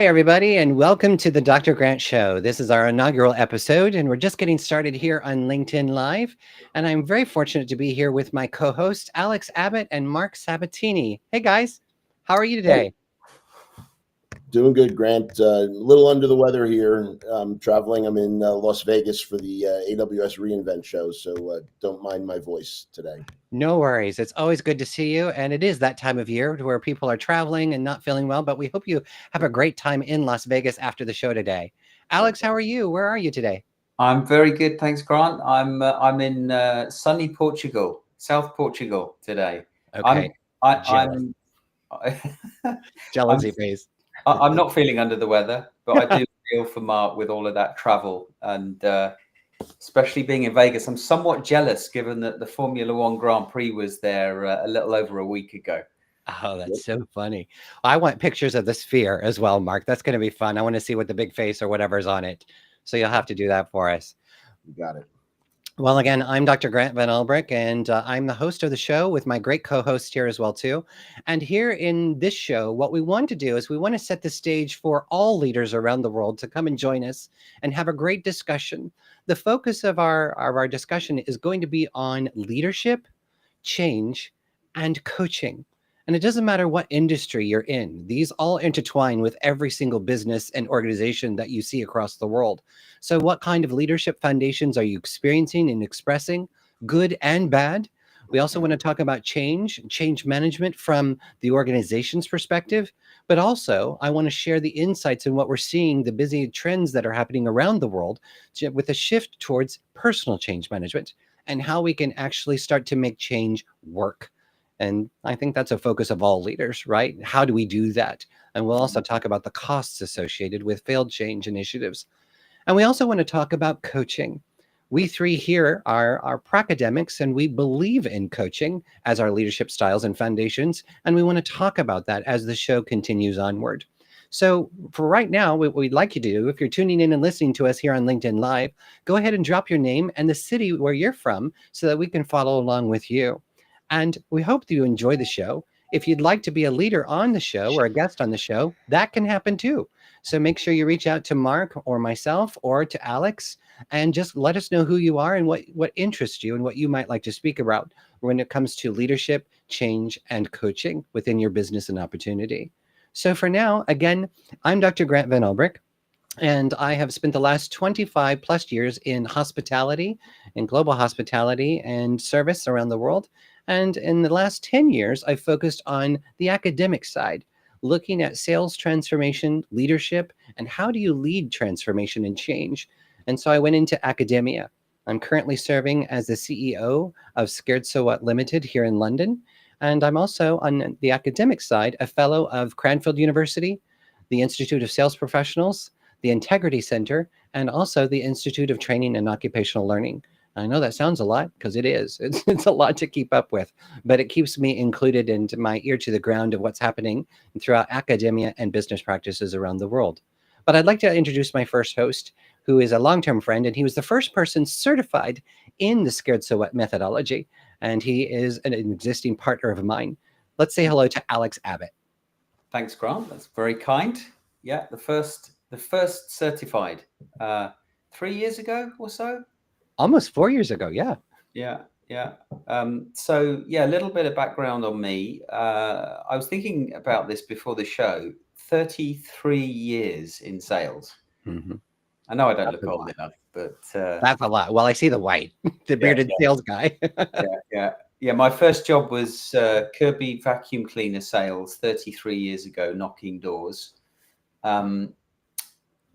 Hey, everybody, and welcome to the Dr. Grant Show. This is our inaugural episode, and we're just getting started here on LinkedIn Live. And I'm very fortunate to be here with my co hosts, Alex Abbott and Marc Sabatini. Hey, guys, how are you Hey, today? doing good, Grant. A little under the weather here. Traveling. I'm in Las Vegas for the AWS reInvent show, so don't mind my voice today. No worries. It's always good to see you. And it is that time of year where people are traveling and not feeling well, but we hope you have a great time in Las Vegas after the show today. Alex, how are you? Where are you today? I'm very good, thanks, Grant. I'm in sunny Portugal, South Portugal today. I'm Okay, I, jealous, I'm I'm jealousy face. I'm not feeling under the weather, but I do feel for Mark with all of that travel and especially being in Vegas. I'm somewhat jealous, given that the Formula One Grand Prix was there a little over a week ago. Oh, that's Yep, so funny. I want pictures of the sphere as well, Mark. That's going to be fun. I want to see what the big face or whatever's on it. So you'll have to do that for us. you got it. Well, again, I'm Dr. Grant Van Albrick, and I'm the host of the show with my great co-host here as well too. And here in this show, what we want to do is we want to set the stage for all leaders around the world to come and join us and have a great discussion. The focus of our discussion is going to be on leadership, change, and coaching. And it doesn't matter what industry you're in, these all intertwine with every single business and organization that you see across the world. So, what kind of leadership foundations are you experiencing and expressing, good and bad? We also want to talk about change management from the organization's perspective, but also I want to share the insights in what we're seeing, the busy trends that are happening around the world with a shift towards personal change management and how we can actually start to make change work. And I think that's a focus of all leaders, right? How do we do that? And we'll also talk about the costs associated with failed change initiatives. And we also want to talk about coaching. We three here are pracademics and we believe in coaching as our leadership styles and foundations. And we want to talk about that as the show continues onward. So, for right now, what we'd like you to do, if you're tuning in and listening to us here on LinkedIn Live, go ahead and drop your name and the city where you're from so that we can follow along with you. And we hope that you enjoy the show. If you'd like to be a leader on the show or a guest on the show, that can happen too. So make sure you reach out to Mark or myself or to Alex and just let us know who you are and what interests you and what you might like to speak about when it comes to leadership, change, and coaching within your business and opportunity. So for now, again, I'm Dr. Grant Van Elbrick, and I have spent the last 25 plus years in hospitality, in global hospitality and service around the world. And in the last 10 years, I've focused on the academic side, looking at sales transformation, leadership, and how do you lead transformation and change. And so I went into academia. I'm currently serving as the CEO of Scared So What Limited here in London. And I'm also on the academic side, a fellow of Cranfield University, the Institute of Sales Professionals, the Integrity Center, and also the Institute of Training and Occupational Learning. I know that sounds a lot because it is. It's a lot to keep up with, but it keeps me included into my ear to the ground of what's happening throughout academia and business practices around the world. But I'd like to introduce my first host, who is a long term friend, and he was the first person certified in the Scared So What methodology. And he is an existing partner of mine. Let's say hello to Alex Abbott. Thanks, Grant. That's very kind. Yeah, the first certified 3 years ago or so. Almost 4 years ago. Yeah. Yeah, yeah. So yeah, a little bit of background on me. I was thinking about this before the show. 33 years in sales. Hmm. I know I don't That's look a old lot. enough, but That's a lot. Well, I see the white, the yeah, bearded sales guy. yeah. My first job was Kirby vacuum cleaner sales 33 years ago, knocking doors. Um,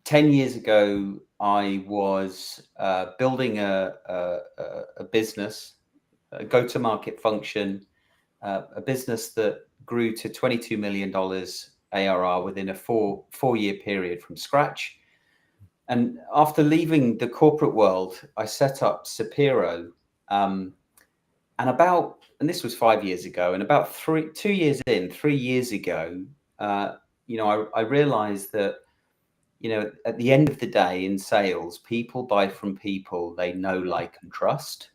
10 years ago, I was building a business, a go-to-market function, a business that grew to $22 million ARR within a four-year period from scratch. And after leaving the corporate world, I set up Sapiro. And this was 5 years ago, and about 3 years ago, I realized that, at the end of the day in sales, people buy from people they know, like, and trust.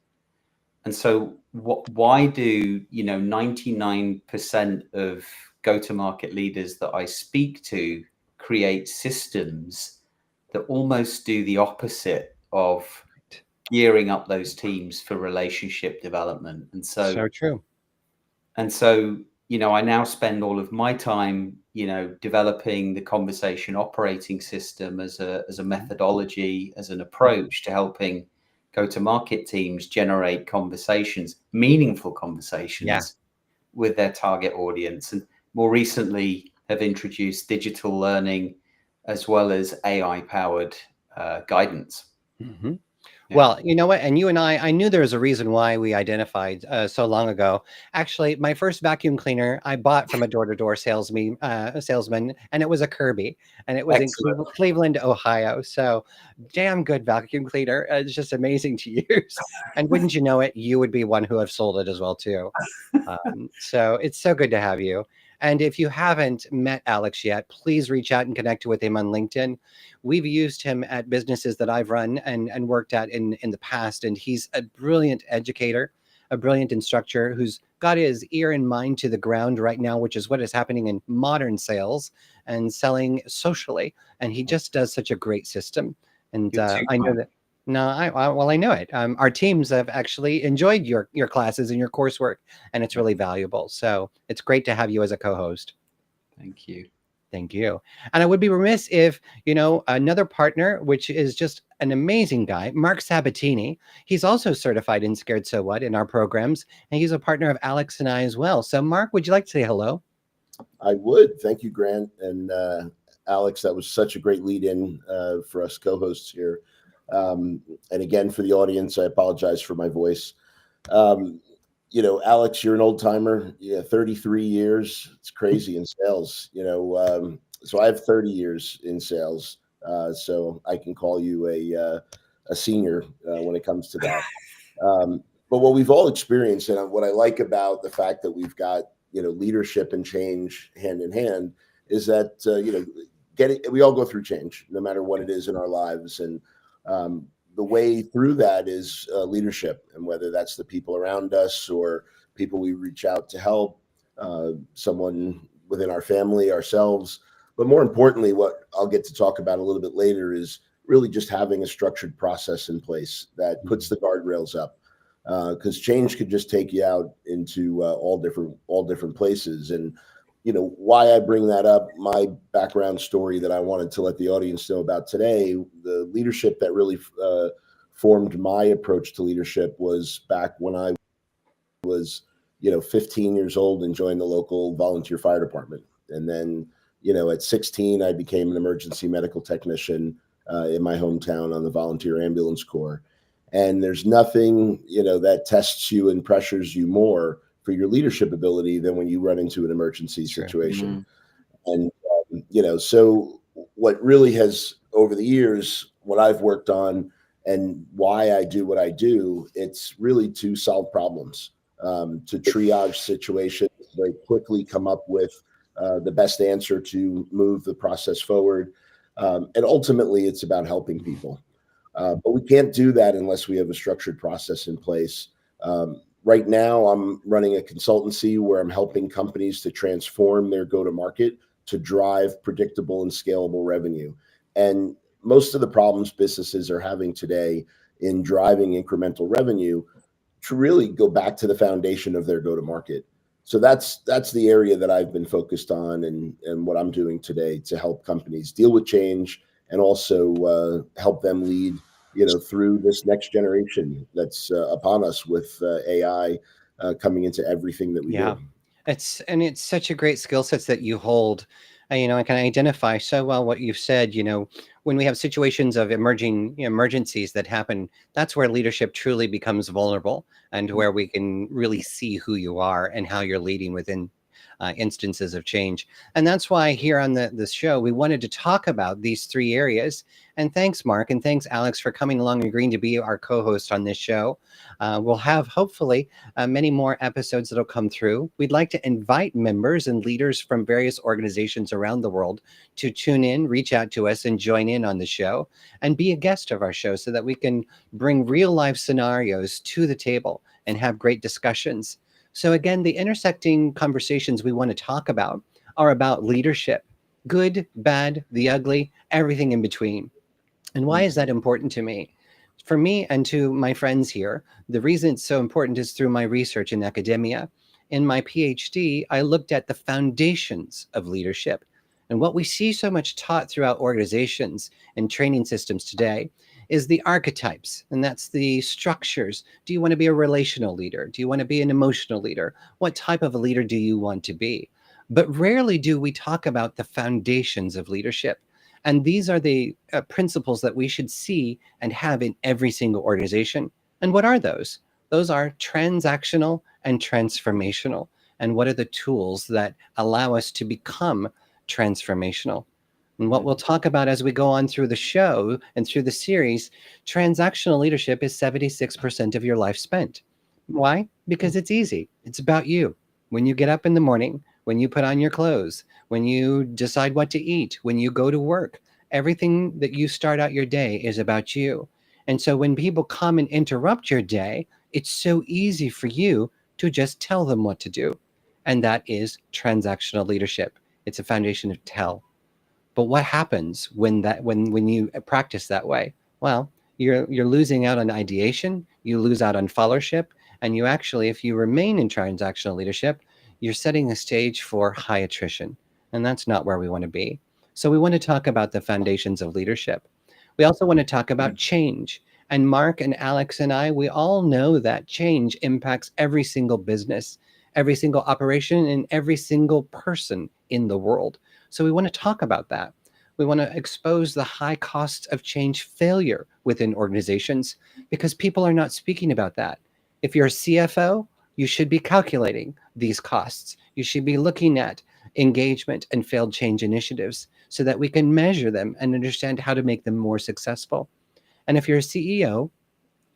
And so why do, 99% of go-to-market leaders that I speak to create systems that almost do the opposite of gearing up those teams for relationship development. And So true. I now spend all of my time, developing the conversation operating system as a methodology, as an approach to helping go-to-market teams generate conversations, meaningful conversations with their target audience. And more recently have introduced digital learning as well as AI-powered guidance. Mm-hmm. Yeah. Well, you know what? And you and I knew there was a reason why we identified so long ago. Actually, my first vacuum cleaner I bought from a door-to-door salesman, and it was a Kirby, and it was in Excellent. Cleveland, Ohio. So, damn good vacuum cleaner. It's just amazing to use. And wouldn't you know it, you would be one who have sold it as well too. So it's so good to have you. And if you haven't met Alex yet, please reach out and connect with him on LinkedIn. We've used him at businesses that I've run and worked at in the past. And he's a brilliant educator, a brilliant instructor who's got his ear and mind to the ground right now, which is what is happening in modern sales and selling socially. And he just does such a great system. And I know that. No, I know it. Our teams have actually enjoyed your classes and your coursework, and it's really valuable. So it's great to have you as a co-host. Thank you. Thank you. And I would be remiss if, another partner, which is just an amazing guy, Marc Sabatini. He's also certified in Scared So What in our programs, and he's a partner of Alex and I as well. So Marc, would you like to say hello? I would. Thank you, Grant. And Alex, that was such a great lead in for us co-hosts here. And again, for the audience, I apologize for my voice. Alex, you're an old timer. 33 years. It's crazy in sales. So I have 30 years in sales. So I can call you a senior when it comes to that. But what we've all experienced, and what I like about the fact that we've got leadership and change hand in hand, is that we all go through change, no matter what it is in our lives, and the way through that is leadership, and whether that's the people around us or people we reach out to help, someone within our family, ourselves. But more importantly, what I'll get to talk about a little bit later is really just having a structured process in place that puts the guardrails up, because change could just take you out into all different places. And why I bring that up, my background story that I wanted to let the audience know about today, the leadership that really formed my approach to leadership was back when I was, 15 years old and joined the local volunteer fire department. And then, at 16, I became an emergency medical technician in my hometown on the volunteer ambulance corps. And there's nothing, that tests you and pressures you more for your leadership ability than when you run into an emergency situation. Mm-hmm. And, so what really has over the years, what I've worked on and why I do what I do, it's really to solve problems, to triage situations, very quickly come up with the best answer to move the process forward. And ultimately, it's about helping people. But we can't do that unless we have a structured process in place. Right now, I'm running a consultancy where I'm helping companies to transform their go-to-market to drive predictable and scalable revenue. And most of the problems businesses are having today in driving incremental revenue to really go back to the foundation of their go-to-market. So that's the area that I've been focused on and what I'm doing today to help companies deal with change and also help them lead through this next generation that's upon us with AI coming into everything that we do. It's such a great skill sets that you hold. I can identify so well what you've said. When we have situations of emergencies that happen, that's where leadership truly becomes vulnerable, and where we can really see who you are and how you're leading within instances of change. And that's why here on this show, we wanted to talk about these three areas. And thanks, Marc, and thanks, Alex, for coming along and agreeing to be our co-host on this show. We'll have, hopefully, many more episodes that'll come through. We'd like to invite members and leaders from various organizations around the world to tune in, reach out to us, and join in on the show, and be a guest of our show so that we can bring real-life scenarios to the table and have great discussions. So again, the intersecting conversations we want to talk about are about leadership, good, bad, the ugly, everything in between. And why is that important to me? For me and to my friends here, the reason it's so important is through my research in academia. In my PhD, I looked at the foundations of leadership. And what we see so much taught throughout organizations and training systems today is the archetypes, and that's the structures. Do you want to be a relational leader? Do you want to be an emotional leader? What type of a leader do you want to be? But rarely do we talk about the foundations of leadership. And these are the principles that we should see and have in every single organization. And what are those? Those are transactional and transformational. And what are the tools that allow us to become transformational? And what we'll talk about as we go on through the show and through the series, transactional leadership is 76% of your life spent. Why? Because it's easy. It's about you. When you get up in the morning, when you put on your clothes, when you decide what to eat, when you go to work, everything that you start out your day is about you. And so when people come and interrupt your day, it's so easy for you to just tell them what to do. And that is transactional leadership. It's a foundation of tell. But what happens when you practice that way? Well, you're losing out on ideation, you lose out on followership, and you actually, if you remain in transactional leadership, you're setting the stage for high attrition. And that's not where we want to be. So we want to talk about the foundations of leadership. We also want to talk about change. And Mark and Alex and I, we all know that change impacts every single business, every single operation, and every single person in the world. So we want to talk about that. We want to expose the high costs of change failure within organizations because people are not speaking about that. If you're a CFO, you should be calculating these costs. You should be looking at engagement and failed change initiatives so that we can measure them and understand how to make them more successful. And if you're a CEO,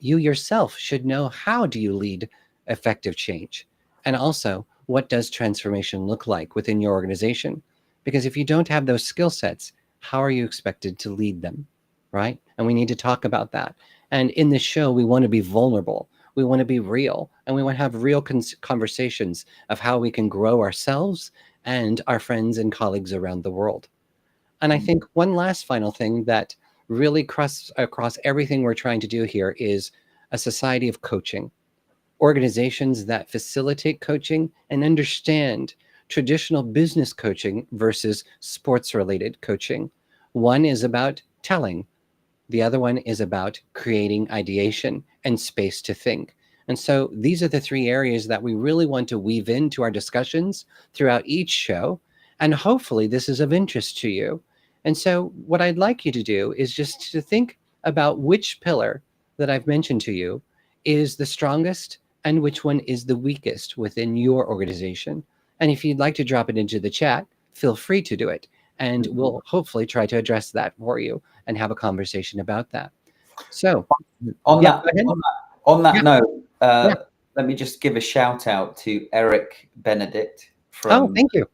you yourself should know how do you lead effective change? And also, what does transformation look like within your organization? Because if you don't have those skill sets, how are you expected to lead them? Right? And we need to talk about that. And in this show, we want to be vulnerable. We want to be real. And we want to have real conversations of how we can grow ourselves and our friends and colleagues around the world. And I think one last final thing that really across everything we're trying to do here is a society of coaching, organizations that facilitate coaching and understand traditional business coaching versus sports related coaching. One is about telling, the other one is about creating ideation and space to think. And so these are the three areas that we really want to weave into our discussions throughout each show. And hopefully this is of interest to you. And so what I'd like you to do is just to think about which pillar that I've mentioned to you is the strongest and which one is the weakest within your organization. And if you'd like to drop it into the chat, feel free to do it. And we'll hopefully try to address that for you and have a conversation about that. So on yeah, that Yeah. note, Yeah. let me just give a shout out to Eric Benedict Oh, thank you.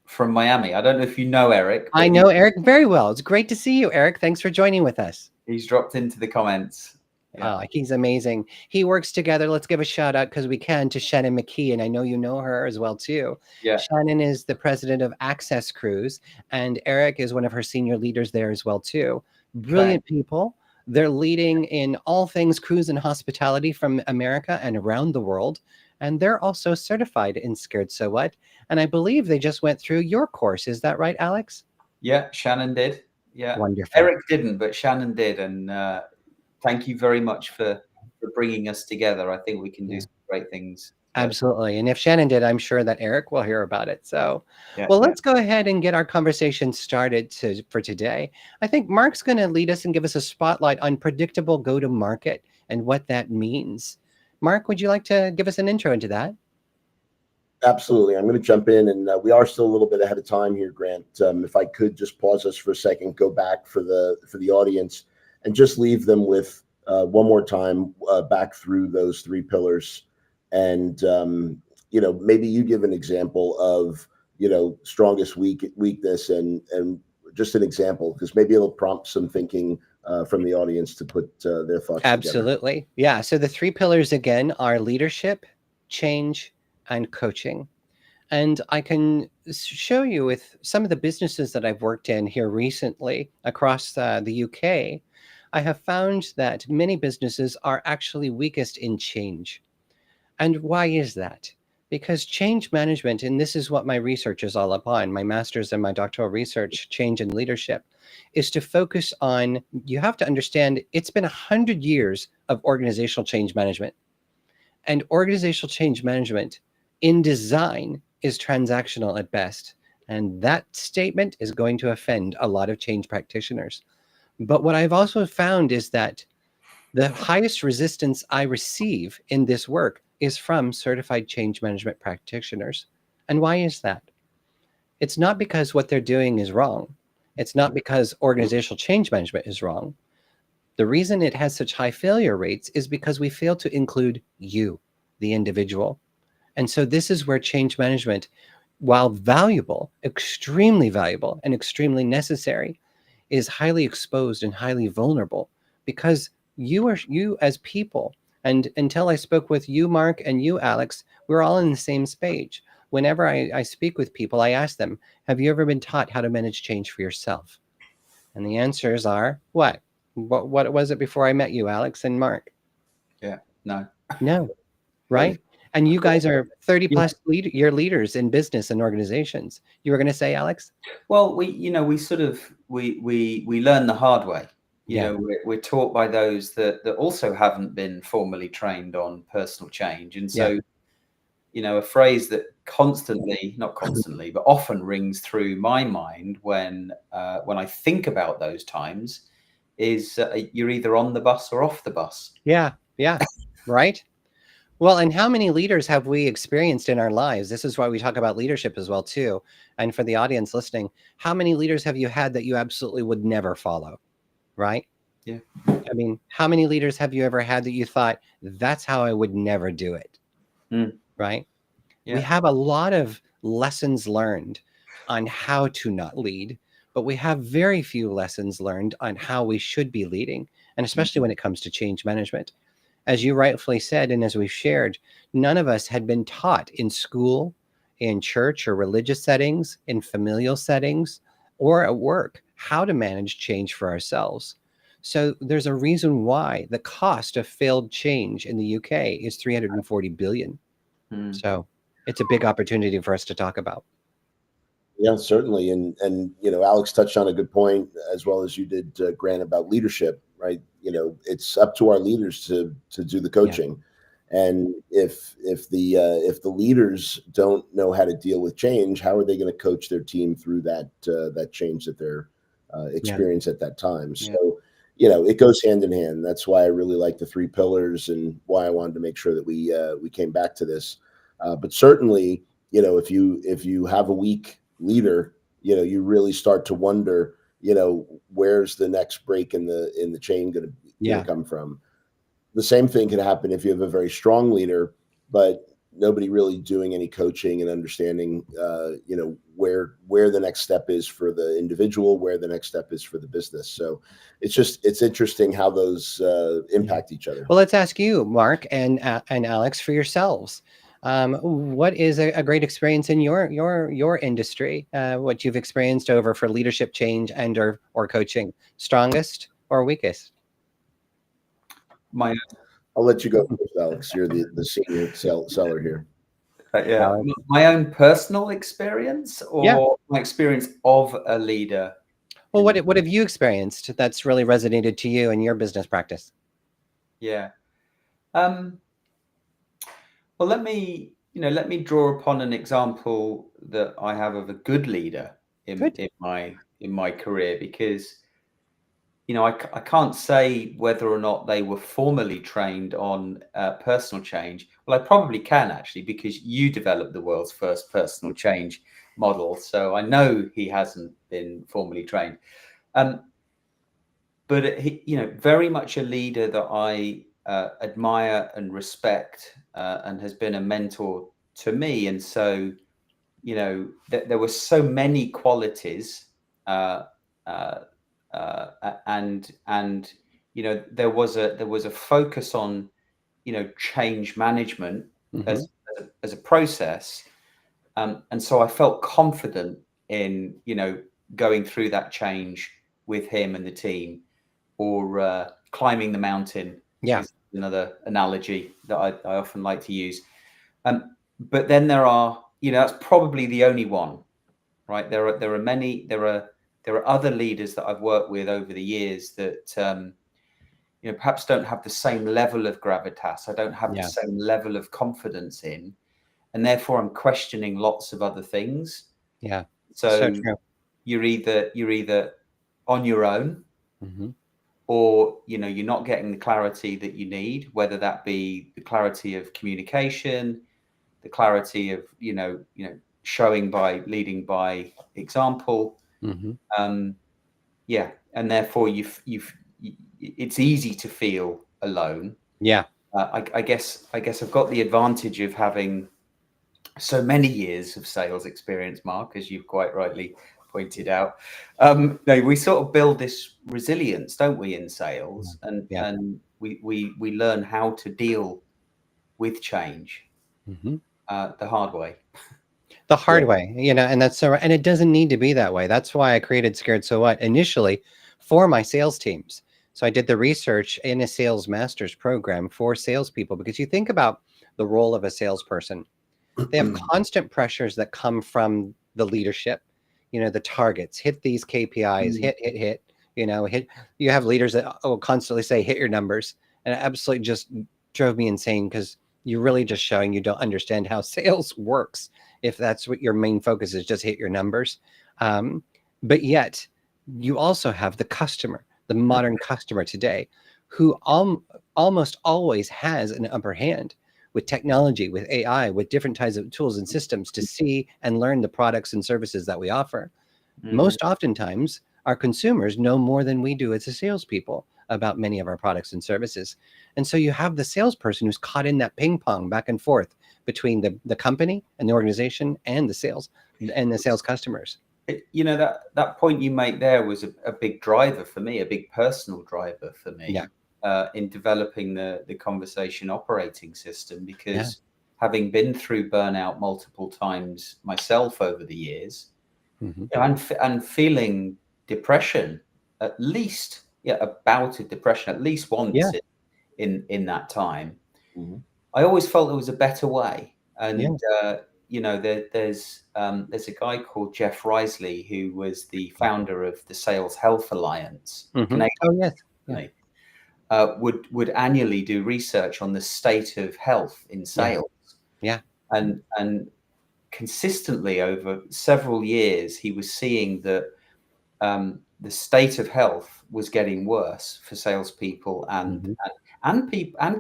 from Miami. I don't know if you know Eric. I know Eric very well. It's great to see you, Eric. Thanks for joining with us. He's dropped into the comments. Yeah. Oh, he's amazing. He works together. Let's give a shout out because we can to Shannon McKee, and I know you know her as well too. Yeah. Shannon is the president of Access Cruise, and Eric is one of her senior leaders there as well too. Brilliant people. They're leading in all things cruise and hospitality from America and around the world. And they're also certified in Scared So What. And I believe they just went through your course. Is that right, Alex? Yeah, Shannon did. Yeah. Wonderful. Eric didn't, but Shannon did. And thank you very much for bringing us together. I think we can do some great things. Absolutely. And if Shannon did, I'm sure that Eric will hear about it. So, let's go ahead and get our conversation started for today. I think Mark's going to lead us and give us a spotlight on predictable go-to-market and what that means. Marc, would you like to give us an intro into that? Absolutely. I'm going to jump in, and we are still a little bit ahead of time here, Grant. If I could just pause us for a second, go back for the audience, and just leave them with one more time back through those three pillars. And, maybe you give an example of, strongest weakness and just an example, because maybe it'll prompt some thinking from the audience to put their thoughts Absolutely. together. Yeah. So the three pillars again are leadership, change, and coaching. And I can show you with some of the businesses that I've worked in here recently across the UK, I have found that many businesses are actually weakest in change. And why is that? Because change management, and this is what my research is all upon, my master's and my doctoral research, change and leadership, is to focus on, you have to understand, it's been 100 years of organizational change management. And organizational change management in design is transactional at best. And that statement is going to offend a lot of change practitioners. But what I've also found is that the highest resistance I receive in this work is from certified change management practitioners. And why is that? It's not because what they're doing is wrong. It's not because organizational change management is wrong. The reason it has such high failure rates is because we fail to include you, the individual. And so this is where change management, while valuable, extremely valuable and extremely necessary, is highly exposed and highly vulnerable because you as people, and until I spoke with you, Mark, and you, Alex, we're all in the same page. Whenever I speak with people, I ask them, have you ever been taught how to manage change for yourself? And the answers are, what? What was it before I met you, Alex and Mark? Yeah, no. No, right? And you guys are 30 Yeah. plus year leaders in business and organizations. You were going to say, Alex? Well, we sort of we learn the hard way. Yeah. We're taught by those that also haven't been formally trained on personal change, and so a phrase that not constantly, but often rings through my mind when I think about those times is you're either on the bus or off the bus. Yeah. Right. Well, and how many leaders have we experienced in our lives? This is why we talk about leadership as well, too. And for the audience listening, how many leaders have you had that you absolutely would never follow? Right? Yeah. I mean, how many leaders have you ever had that you thought, that's how I would never do it? Right? Yeah. We have a lot of lessons learned on how to not lead, but we have very few lessons learned on how we should be leading, and especially when it comes to change management. As you rightfully said, and as we've shared, none of us had been taught in school, in church or religious settings, in familial settings, or at work how to manage change for ourselves. So there's a reason why the cost of failed change in the UK is 340 billion. So it's a big opportunity for us to talk about. Yeah, certainly. And Alex touched on a good point, as well as you did, Grant, about leadership, right? It's up to our leaders to do the coaching. And if the leaders don't know how to deal with change, how are they going to coach their team through that change that they're experience at that time? So, it goes hand in hand. That's why I really like the 3 pillars and why I wanted to make sure that we came back to this. But certainly, if you have a weak leader, you really start to wonder, where's the next break in the chain going to come from. The same thing can happen if you have a very strong leader, but nobody really doing any coaching and understanding, where the next step is for the individual, where the next step is for the business. So it's interesting how those impact each other. Well, let's ask you, Mark and Alex, for yourselves. What is a great experience in your industry? What you've experienced over for leadership change and or coaching? Strongest or weakest? I'll let you go first, Alex. You're the senior seller here. My own personal experience, or my experience of a leader. Well, what have you experienced that's really resonated to you in your business practice? Yeah. Well, let me draw upon an example that I have of a good leader in my career, because I can't say whether or not they were formally trained on personal change. Well, I probably can, actually, because you developed the world's first personal change model, so I know he hasn't been formally trained. But he, very much a leader that I admire and respect, and has been a mentor to me. And so, there were so many qualities, and there was a focus on change management as a process, And so I felt confident in, going through that change with him and the team, or climbing the mountain. Yeah. Is another analogy that I often like to use. But then there are, that's probably the only one, right? There are other leaders that I've worked with over the years that, perhaps don't have the same level of gravitas. I don't have the same level of confidence in, and therefore I'm questioning lots of other things. Yeah. So true. you're either on your own, Mm-hmm. or you're not getting the clarity that you need, whether that be the clarity of communication, the clarity of leading by example. Mm-hmm. And therefore it's easy to feel alone. Yeah. I guess I've got the advantage of having so many years of sales experience, Mark, as you've quite rightly pointed out. No, we sort of build this resilience, don't we, in sales, and we learn how to deal with change Mm-hmm. The hard way. The hard way, and that's so, and it doesn't need to be that way. That's why I created Scared So What initially for my sales teams. So I did the research in a sales master's program for salespeople, because you think about the role of a salesperson. They have constant pressures that come from the leadership, the targets, hit these KPIs, hit, you have leaders that will constantly say, hit your numbers. And it absolutely just drove me insane, because you're really just showing you don't understand how sales works if that's what your main focus is, just hit your numbers. But yet you also have the customer, the modern customer today, who almost always has an upper hand with technology, with AI, with different types of tools and systems to see and learn the products and services that we offer. Most oftentimes, our consumers know more than we do as a salespeople about many of our products and services. And so you have the salesperson who's caught in that ping pong back and forth between the company and the organization and the sales customers. That point you make there was a big driver for me, a big personal driver for me. In developing the conversation operating system, because having been through burnout multiple times myself over the years, and feeling depression, at least a bout of depression at least once in that time, I always felt there was a better way. And there's a guy called Jeff Risley, who was the founder of the Sales Health Alliance. Would annually do research on the state of health in sales. And consistently over several years, he was seeing that the state of health was getting worse for salespeople and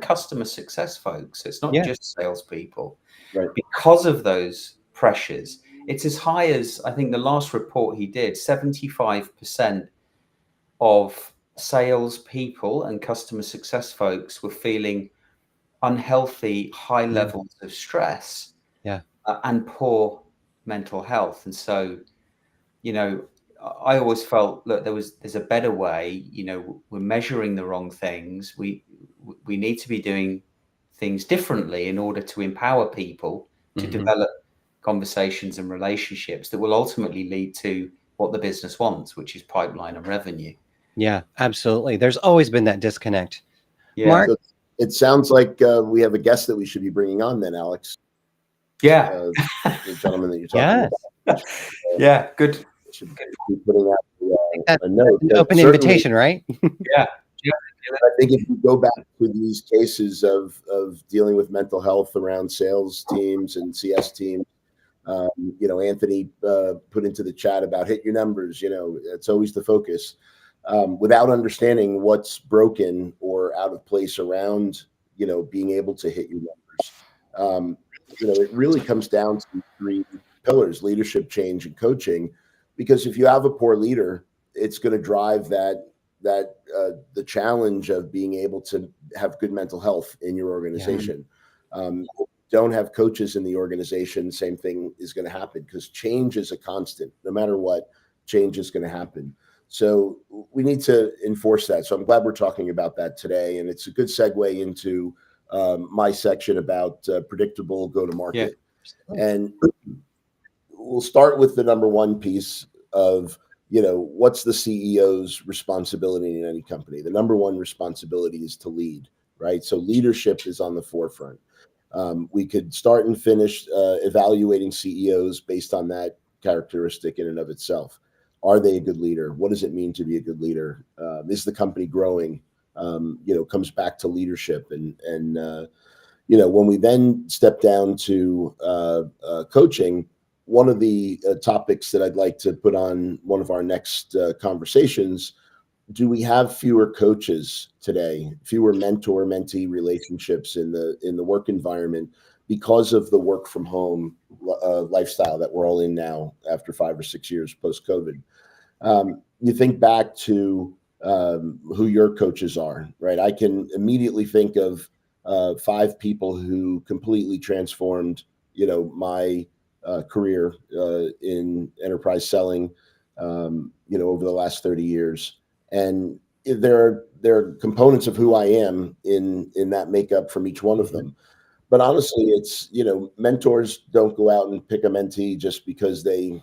customer success folks. It's not just salespeople, because of those pressures. It's as high as, I think the last report he did, 75% of salespeople and customer success folks were feeling unhealthy, high levels of stress, and poor mental health. And so, I always felt that there's a better way. We're measuring the wrong things. We need to be doing things differently in order to empower people to develop conversations and relationships that will ultimately lead to what the business wants, which is pipeline and revenue. Yeah, absolutely. There's always been that disconnect. Marc? So it sounds like we have a guest that we should be bringing on then, Alex. The gentleman that you're talking about. Good. Should be putting out a note. An open invitation, right? I think if you go back to these cases of dealing with mental health around sales teams and CS teams, Anthony put into the chat about hit your numbers. It's always the focus, without understanding what's broken or out of place around, being able to hit your numbers. It really comes down to three pillars: leadership, change, and coaching. Because if you have a poor leader, it's going to drive the challenge of being able to have good mental health in your organization. Don't have coaches in the organization, same thing is going to happen, because change is a constant. No matter what, change is going to happen. So we need to enforce that. So I'm glad we're talking about that today. And it's a good segue into my section about predictable go-to-market. And we'll start with the number one piece of, what's the CEO's responsibility in any company? The number one responsibility is to lead, right? So leadership is on the forefront. We could start and finish evaluating CEOs based on that characteristic in and of itself. Are they a good leader? What does it mean to be a good leader? Is the company growing? Comes back to leadership. And when we then step down to coaching, one of the topics that I'd like to put on one of our next conversations: do we have fewer coaches today, fewer mentor-mentee relationships in the work environment because of the work from home lifestyle that we're all in now after 5 or 6 years post-COVID? You think back to who your coaches are, right? I can immediately think of 5 people who completely transformed, my career in enterprise selling, over the last 30 years. And there are components of who I am in that makeup from each one of them. But honestly, it's, mentors don't go out and pick a mentee just because they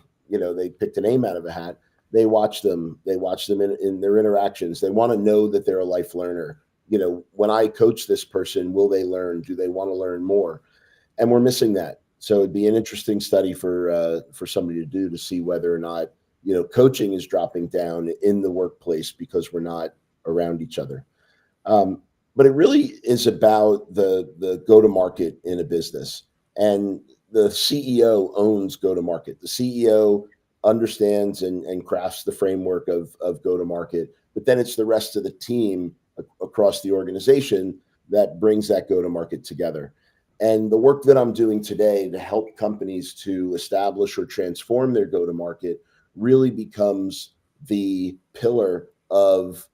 picked a name out of a hat. They watch them in their interactions. They want to know that they're a life learner. When I coach this person, will they learn? Do they want to learn more? And we're missing that. So it'd be an interesting study for somebody to do, to see whether or not, coaching is dropping down in the workplace because we're not around each other. But it really is about the go-to-market in a business. And the CEO owns go-to-market. The CEO understands and crafts the framework of go-to-market, but then it's the rest of the team across the organization that brings that go-to-market together. And the work that I'm doing today to help companies to establish or transform their go-to-market really becomes the pillar of,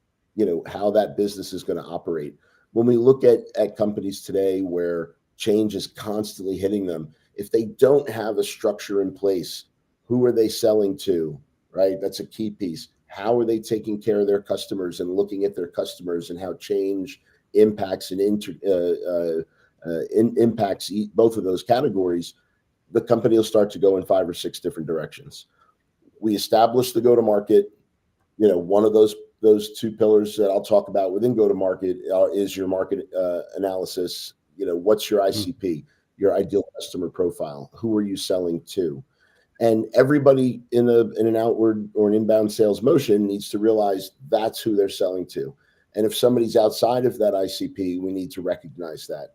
how that business is going to operate. When we look at companies today where change is constantly hitting them, if they don't have a structure in place, who are they selling to, right? That's a key piece. How are they taking care of their customers and looking at their customers, and how change impacts and impacts both of those categories? The company will start to go in 5 or 6 different directions. We establish the go-to-market. One of those 2 pillars that I'll talk about within go-to-market is your market analysis. What's your ICP, your ideal customer profile? Who are you selling to? And everybody in an outward or an inbound sales motion needs to realize that's who they're selling to. And if somebody's outside of that ICP, we need to recognize that.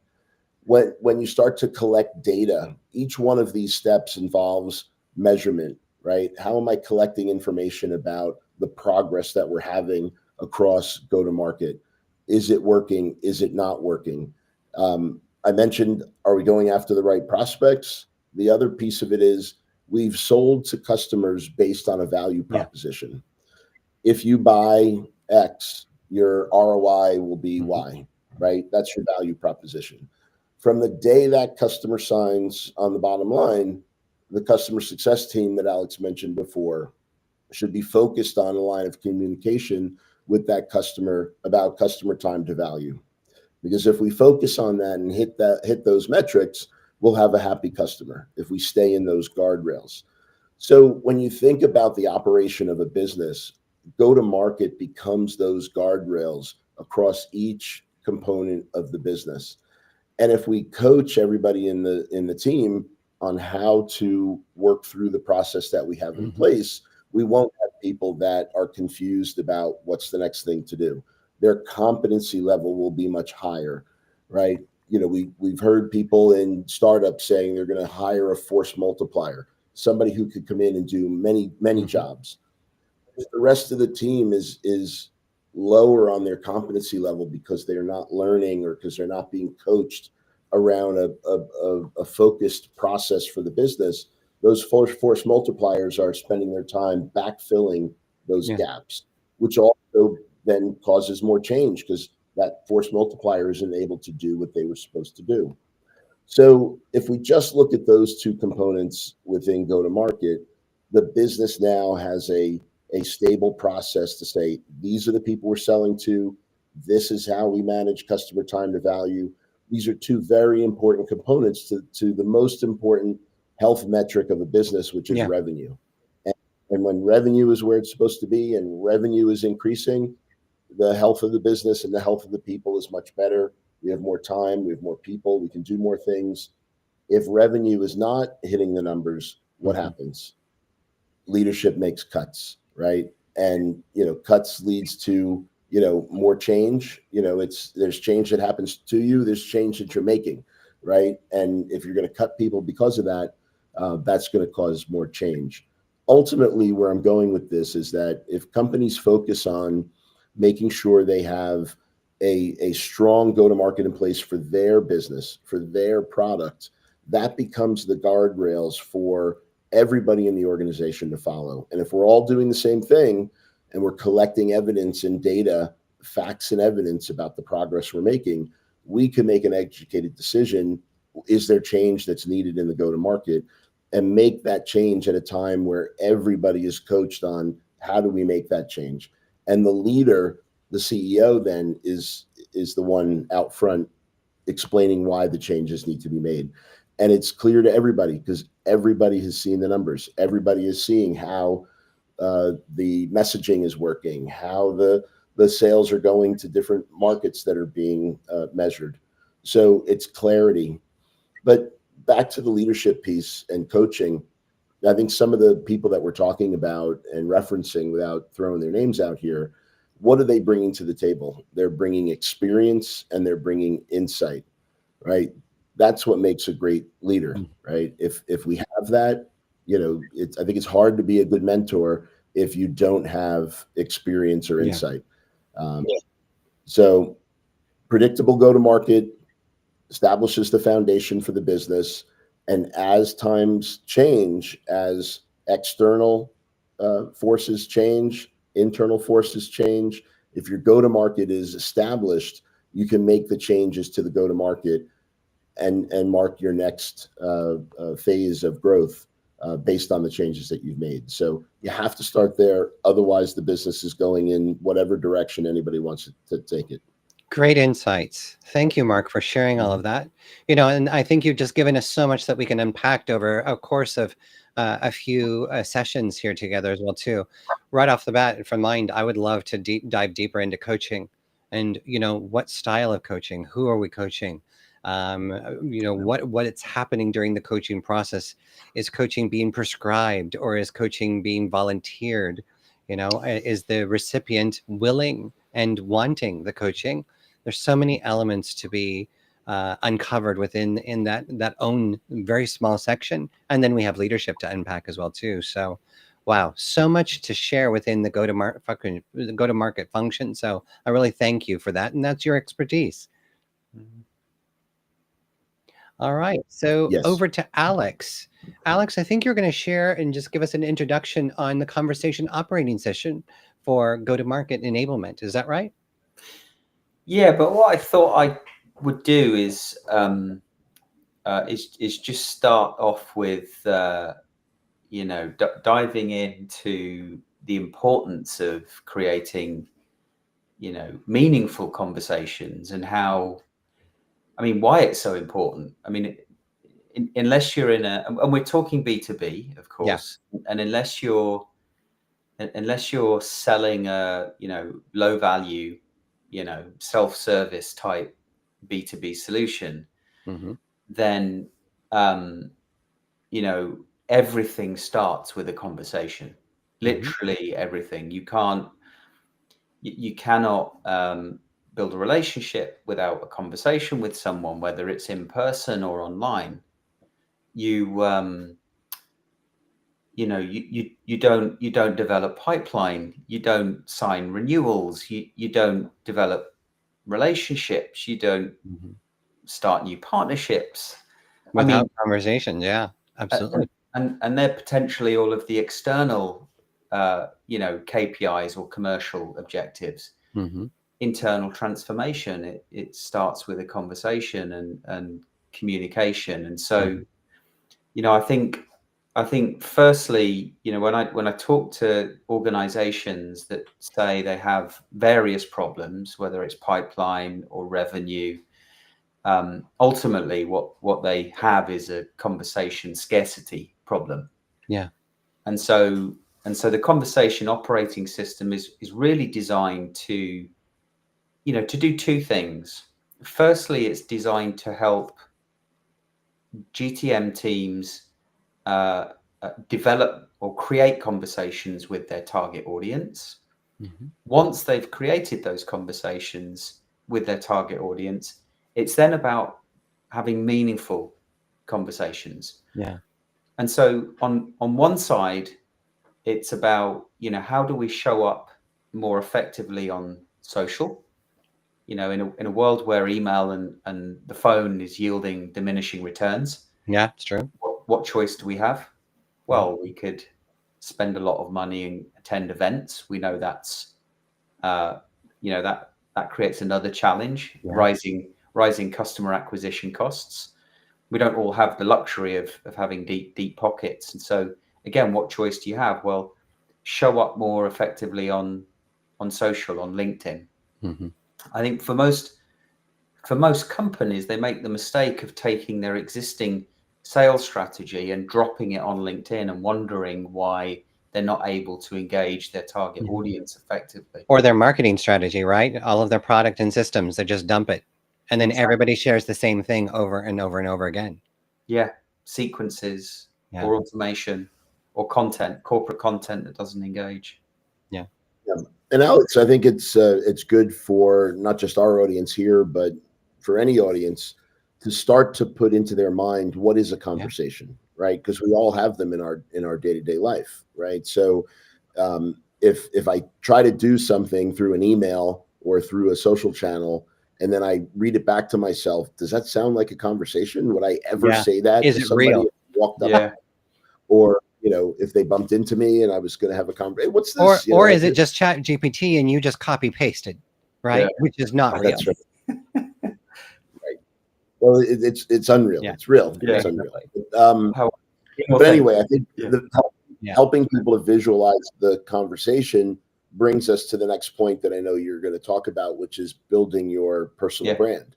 When you start to collect data, each one of these steps involves measurement, right? How am I collecting information about the progress that we're having across go-to-market? Is it working? Is it not working? I mentioned, are we going after the right prospects? The other piece of it is we've sold to customers based on a value proposition. If you buy X, your ROI will be Y, right? That's your value proposition. From the day that customer signs on the bottom line, the customer success team that Alex mentioned before should be focused on a line of communication with that customer about customer time to value. Because if we focus on that and hit those metrics, we'll have a happy customer if we stay in those guardrails. So when you think about the operation of a business, go-to-market becomes those guardrails across each component of the business. And if we coach everybody in the team on how to work through the process that we have in place, we won't have people that are confused about what's the next thing to do. Their competency level will be much higher, right? We've heard people in startups saying they're going to hire a force multiplier, somebody who could come in and do many jobs. If the rest of the team is lower on their competency level because they're not learning or because they're not being coached around a focused process for the business, those force multipliers are spending their time backfilling those gaps, which also then causes more change because that force multiplier isn't able to do what they were supposed to do. So if we just look at those 2 components within go-to-market, the business now has a stable process to say, these are the people we're selling to. This is how we manage customer time to value. These are 2 very important components to the most important health metric of a business, which is Yeah. revenue. And when revenue is where it's supposed to be and revenue is increasing, the health of the business and the health of the people is much better. We have more time, we have more people, we can do more things. If revenue is not hitting the numbers, what happens? Leadership makes cuts, right? And cuts leads to more change. There's change that happens to you, there's change that you're making, right? And if you're going to cut people because of that, that's going to cause more change. Ultimately, where I'm going with this is that if companies focus on making sure they have a strong go-to-market in place for their business, for their product, that becomes the guardrails for everybody in the organization to follow. And if we're all doing the same thing and we're collecting evidence and data, facts and evidence about the progress we're making, we can make an educated decision. Is there change that's needed in the go-to-market? And make that change at a time where everybody is coached on how do we make that change. And the leader, the CEO, then is the one out front explaining why the changes need to be made. And it's clear to everybody because everybody has seen the numbers. Everybody is seeing how the messaging is working, how the sales are going to different markets that are being measured. So it's clarity. But back to the leadership piece and coaching, I think some of the people that we're talking about and referencing without throwing their names out here, what are they bringing to the table? They're bringing experience and they're bringing insight, right? That's what makes a great leader, right? If we have that, I think it's hard to be a good mentor if you don't have experience or insight. So predictable go-to-market establishes the foundation for the business. And as times change, as external forces change, internal forces change, if your go-to-market is established, you can make the changes to the go-to-market and mark your next phase of growth based on the changes that you've made. So you have to start there. Otherwise, the business is going in whatever direction anybody wants to take it. Great insights. Thank you, Marc, for sharing all of that. And I think you've just given us so much that we can unpack over a course of a few sessions here together as well, too. Right off the bat, from mind, I would love to dive deeper into coaching and, what style of coaching, who are we coaching? What it's happening during the coaching process. Is coaching being prescribed or is coaching being volunteered? Is the recipient willing and wanting the coaching? There's so many elements to be uncovered within that own very small section, and then we have leadership to unpack as well too. So, wow, so much to share within the go-to-market function. So I really thank you for that, and that's your expertise. All right, so Yes. over to Alex. Alex, I think you're going to share and just give us an introduction on the conversation operating session for go-to-market enablement. Is that right? Yeah, but what I thought I would do is just start off with diving into the importance of creating meaningful conversations and why it's so important. Unless you're and we're talking B2B, of course, and unless you're selling a low value self-service type B2B solution, then everything starts with a conversation. Literally everything. You cannot build a relationship without a conversation with someone, whether it's in person or online. You don't develop pipeline, you don't sign renewals, you don't develop relationships, you don't start new partnerships without conversation. Yeah, absolutely. And they're potentially all of the external KPIs or commercial objectives. Internal transformation, it starts with a conversation and communication. And so I think firstly, when I talk to organizations that say they have various problems, whether it's pipeline or revenue, ultimately what they have is a conversation scarcity problem. Yeah. And so the conversation operating system is really designed to, to do two things. Firstly, it's designed to help GTM teams develop or create conversations with their target audience. Mm-hmm. Once they've created those conversations with their target audience, it's then about having meaningful conversations. Yeah. And so on one side, it's about, how do we show up more effectively on social? In a world where email and the phone is yielding diminishing returns. Yeah, it's true. What choice do we have? Well, we could spend a lot of money and attend events. We know that's, that creates another challenge, Yeah. rising customer acquisition costs. We don't all have the luxury of having deep pockets. And so again, what choice do you have? Well, show up more effectively on social, on LinkedIn. Mm-hmm. I think for most companies, they make the mistake of taking their existing sales strategy and dropping it on LinkedIn and wondering why they're not able to engage their target Mm-hmm. audience effectively. Or their marketing strategy, right? All of their product and systems, they just dump it. And then Exactly. everybody shares the same thing over and over and over again. Yeah. Sequences Yeah. or automation or corporate content that doesn't engage. Yeah. Yeah. And Alex, I think it's good for not just our audience here, but for any audience to start to put into their mind what is a conversation, right? Because we all have them in our day-to-day life, right? So if I try to do something through an email or through a social channel, and then I read it back to myself, does that sound like a conversation? Would I ever say that Is to it somebody real? if they walked up? Yeah. Or if they bumped into me and I was going to have a conversation, what's Or this? or is it just Chat GPT and you just copy pasted, right? Yeah. Which is not real. That's right. Right. Well, it's unreal. Yeah. It's real. Yeah. It's unreal. How But anyway, I think Yeah. helping people to visualize the conversation brings us to the next point that I know you're going to talk about, which is building your personal Yeah. brand.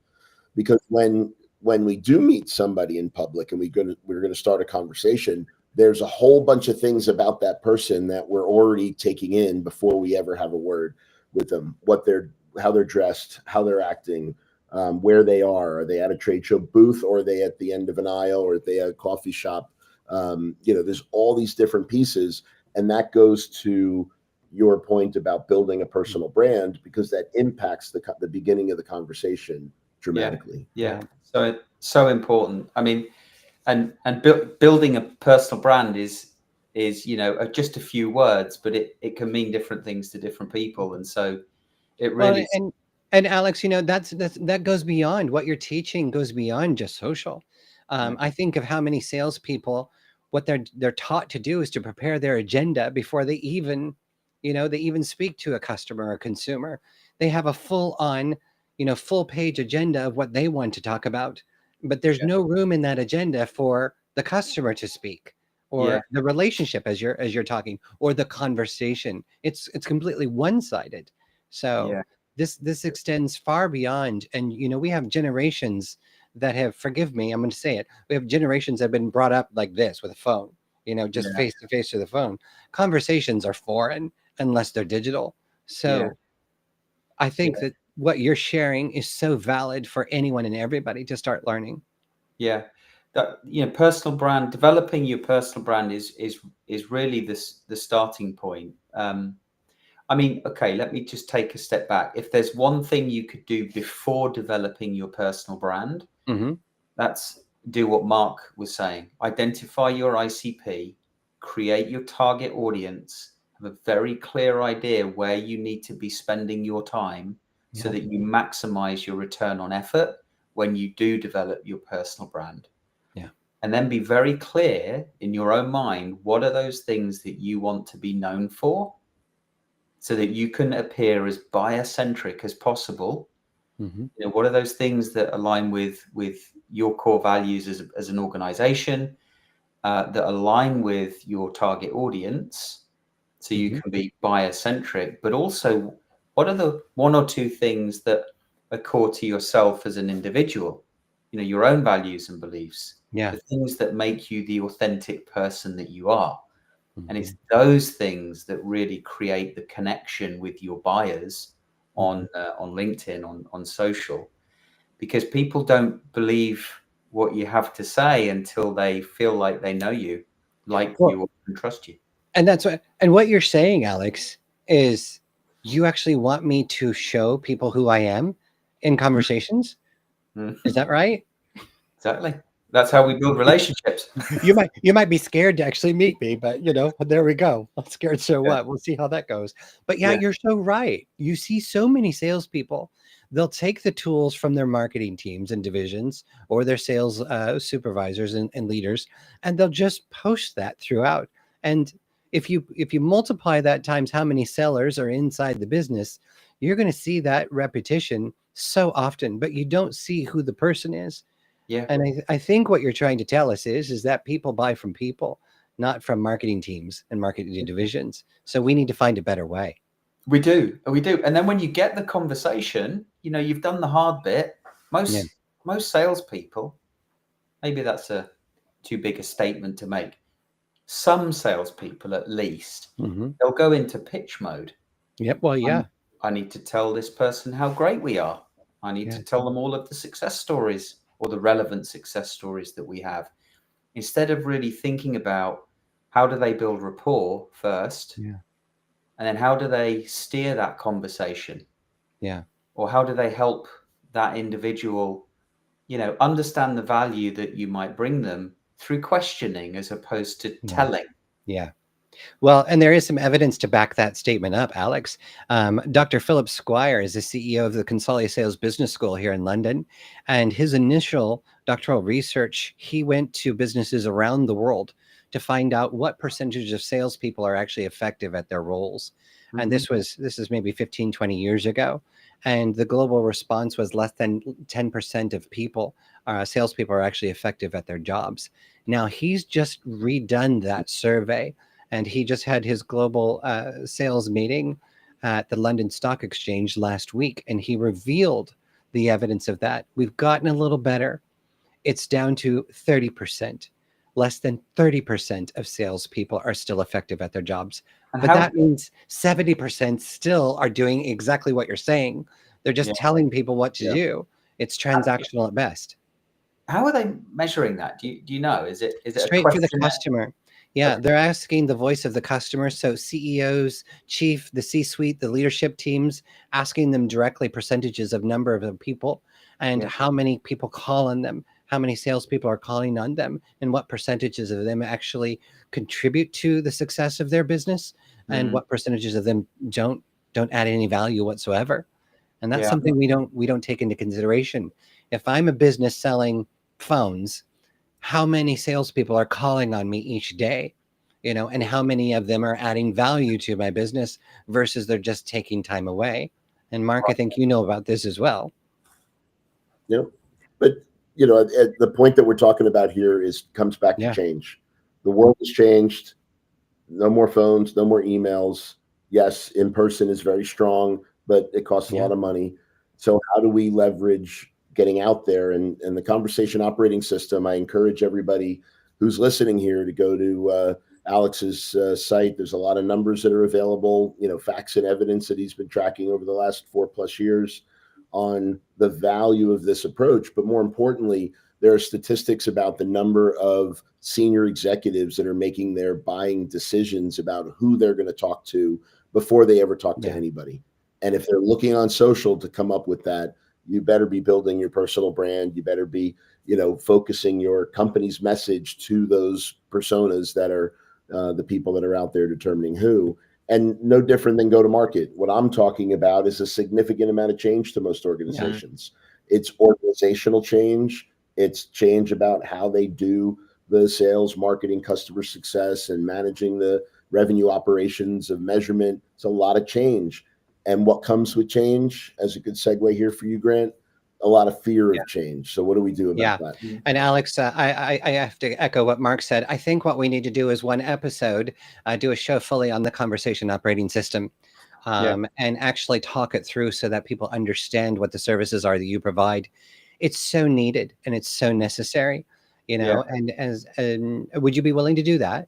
Because when we do meet somebody in public and we're going to start a conversation, there's a whole bunch of things about that person that we're already taking in before we ever have a word with them. How they're dressed, how they're acting, where they are. Are they at a trade show booth, or are they at the end of an aisle, or are they at a coffee shop? There's all these different pieces, and that goes to your point about building a personal brand, because that impacts the beginning of the conversation dramatically. Yeah. So important. I mean, and building a personal brand is just a few words, but it can mean different things to different people, and so it really. Well, and Alex, that goes beyond what you're teaching. Goes beyond just social. I think of how many salespeople, what they're taught to do is to prepare their agenda before they even speak to a customer or consumer. They have a full page agenda of what they want to talk about, but there's no room in that agenda for the customer to speak, or the relationship as you're talking, or the conversation. It's completely one-sided. So this extends far beyond, and we have generations that have, forgive me, I'm going to say it, we have generations that have been brought up like this with a phone, just face to face to the phone. Conversations are foreign unless they're digital. So I think that what you're sharing is so valid for anyone and everybody to start learning. Yeah. That, personal brand, developing your personal brand is really the starting point. I mean, okay, let me just take a step back. If there's one thing you could do before developing your personal brand, that's do what Marc was saying. Identify your ICP, create your target audience, have a very clear idea where you need to be spending your time so that you maximize your return on effort when you do develop your personal brand. Yeah. And then be very clear in your own mind, what are those things that you want to be known for, so that you can appear as buyer-centric as possible. What are those things that align with your core values as an organization, that align with your target audience, so you can be buyer-centric, but also what are the one or two things that are core to yourself as an individual? your own values and beliefs, Yeah. the things that make you the authentic person that you are. Mm-hmm. And it's those things that really create the connection with your buyers on LinkedIn, on social, because people don't believe what you have to say until they feel like they know you, like Well, you, or can trust you. and that's what you're saying, Alex, is you actually want me to show people who I am in conversations. Is that right? Exactly. That's how we build relationships. You might be scared to actually meet me, but there we go. I'm scared, so what? We'll see how that goes. But yeah, you're so right. You see so many salespeople, they'll take the tools from their marketing teams and divisions or their sales supervisors and leaders, and they'll just post that throughout. And if you multiply that times how many sellers are inside the business, you're going to see that repetition so often, but you don't see who the person is. Yeah. And I think what you're trying to tell us is that people buy from people, not from marketing teams and marketing divisions. So we need to find a better way. We do. And then when you get the conversation, you've done the hard bit. Most salespeople, maybe that's too big a statement to make. Some salespeople, at least, they'll go into pitch mode. Yep. Well, yeah. I need to tell this person how great we are. I need to tell them all of the success stories or the relevant success stories that we have, instead of really thinking about how do they build rapport first, and then how do they steer that conversation, or how do they help that individual, understand the value that you might bring them through questioning as opposed to telling. Yeah. Well, and there is some evidence to back that statement up, Alex. Dr. Philip Squire is the CEO of the Consolidate Sales Business School here in London. And his initial doctoral research, he went to businesses around the world to find out what percentage of salespeople are actually effective at their roles. And this is maybe 15, 20 years ago. And the global response was less than 10% of people, salespeople, are actually effective at their jobs. Now, he's just redone that survey. And he just had his global sales meeting at the London Stock Exchange last week, and he revealed the evidence of that. We've gotten a little better. It's down to 30%. Less than 30% of salespeople are still effective at their jobs. But that means 70% still are doing exactly what you're saying. They're just telling people what to do. It's transactional at best. How are they measuring that? Do you know? Is it straight for the customer? Yeah, they're asking the voice of the customer. So CEOs, the C-suite, the leadership teams, asking them directly percentages of number of people and how many people call on them, how many salespeople are calling on them, and what percentages of them actually contribute to the success of their business, and what percentages of them don't add any value whatsoever. And that's something we don't take into consideration. If I'm a business selling phones, how many salespeople are calling on me each day, and how many of them are adding value to my business versus they're just taking time away. And Mark, I think you know about this as well. But the point that we're talking about here comes back to change. The world has changed. No more phones, no more emails. Yes, in person is very strong, but it costs a lot of money. So how do we leverage getting out there and the conversation operating system? I encourage everybody who's listening here to go to Alex's site. There's a lot of numbers that are available, facts and evidence that he's been tracking over the last 4+ years on the value of this approach. But more importantly, there are statistics about the number of senior executives that are making their buying decisions about who they're going to talk to before they ever talk to anybody. And if they're looking on social to come up with that, you better be building your personal brand. You better be, focusing your company's message to those personas that are the people that are out there determining who. And no different than go to market. What I'm talking about is a significant amount of change to most organizations. It's organizational change. It's change about how they do the sales, marketing, customer success, and managing the revenue operations of measurement. It's a lot of change. And what comes with change, as a good segue here for you, Grant, a lot of fear of change. So what do we do about that? And Alex, I have to echo what Mark said. I think what we need to do is one episode, do a show fully on the conversation operating system, and actually talk it through so that people understand what the services are that you provide. it's so needed and it's so necessary, Yeah. and would you be willing to do that?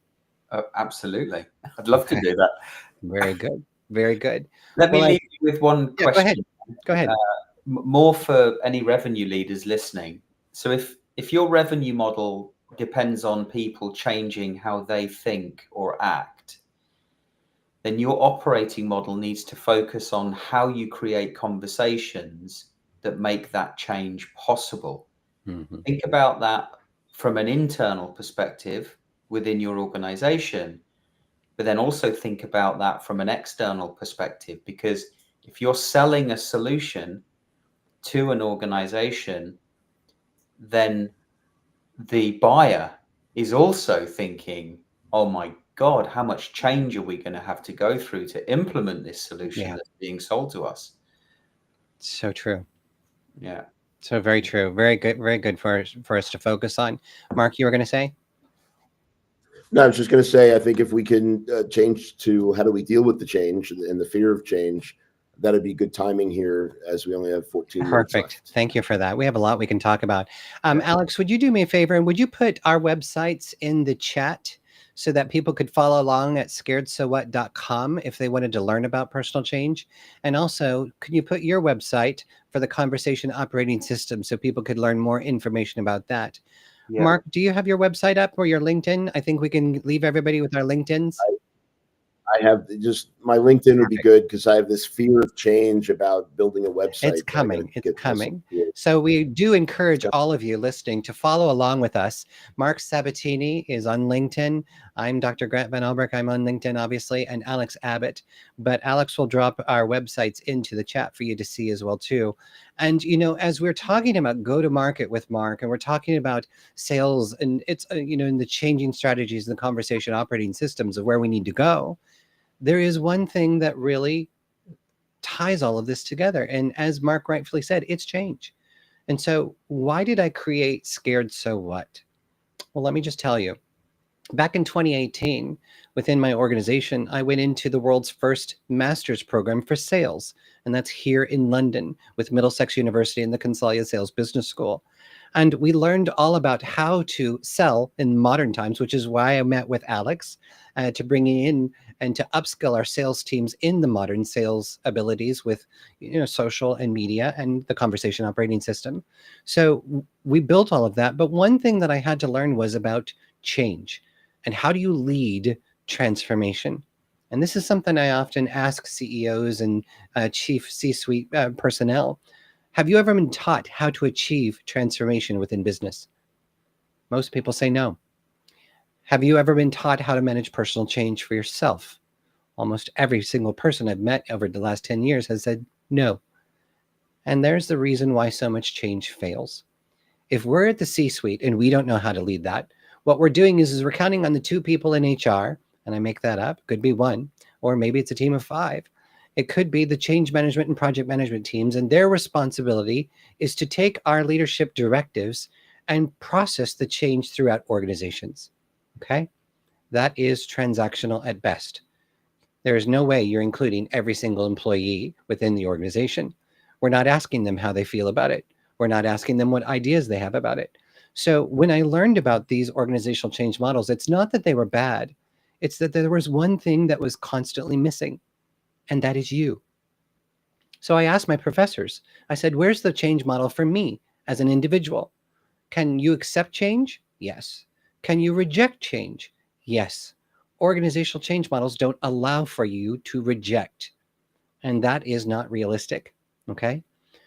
Absolutely. I'd love to Okay. do that. Very good. Very good. Let me Well, leave you with one yeah, go ahead. question. Go ahead. More for any revenue leaders listening. So if your revenue model depends on people changing how they think or act, then your operating model needs to focus on how you create conversations that make that change possible. Mhm. Think about that from an internal perspective within your organization, but then also think about that from an external perspective, because if you're selling a solution to an organization, then the buyer is also thinking, oh my God, how much change are we going to have to go through to implement this solution Yeah, that's being sold to us? so true. Yeah. So very true. Very good for us to focus on. Mark, you were going to say? No, I was just going to say, I think if we can change to how do we deal with the change and the fear of change, that'd be good timing here as we only have 14 minutes Perfect. left. Thank you for that. We have a lot we can talk about. Yeah. Alex, would you do me a favor and would you put our websites in the chat so that people could follow along at scaredsowhat.com if they wanted to learn about personal change? And also, could you put your website for the conversation operating system so people could learn more information about that? Yeah. Mark, do you have your website up or your LinkedIn? I think we can leave everybody with our LinkedIns. I have just my LinkedIn would be Perfect. good because I have this fear of change about building a website. It's that I gotta coming. It's get myself coming. through. So we do encourage all of you listening to follow along with us. Marc Sabatini is on LinkedIn. I'm Dr. Grant Van Albrecht. I'm on LinkedIn, obviously, and Alex Abbott. But Alex will drop our websites into the chat for you to see as well, too. And, as we're talking about go to market with Marc, and we're talking about sales, and it's, in the changing strategies and the conversation operating systems of where we need to go, there is one thing that really ties all of this together. And as Marc rightfully said, it's change. And so, why did I create Scared So What? Well, let me just tell you. Back in 2018, within my organization, I went into the world's first master's program for sales. And that's here in London with Middlesex University and the Consalia Sales Business School. And we learned all about how to sell in modern times, which is why I met with Alex to bring in and to upskill our sales teams in the modern sales abilities with social and media and the conversation operating system. So we built all of that. But one thing that I had to learn was about change and how do you lead transformation. And this is something I often ask CEOs and chief C-suite personnel. Have you ever been taught how to achieve transformation within business? Most people say no. Have you ever been taught how to manage personal change for yourself? Almost every single person I've met over the last 10 years has said no. And there's the reason why so much change fails. If we're at the C-suite and we don't know how to lead that, what we're doing is we're counting on the 2 people in HR, and I make that up, could be 1, or maybe it's a team of 5. It could be the change management and project management teams, and their responsibility is to take our leadership directives and process the change throughout organizations. Okay? That is transactional at best. There is no way you're including every single employee within the organization. We're not asking them how they feel about it. We're not asking them what ideas they have about it. So when I learned about these organizational change models, it's not that they were bad. It's that there was one thing that was constantly missing, and that is you. So I asked my professors, I said, where's the change model for me as an individual? Can you accept change? Yes. Can you reject change? Yes. Organizational change models don't allow for you to reject, and that is not realistic. Okay.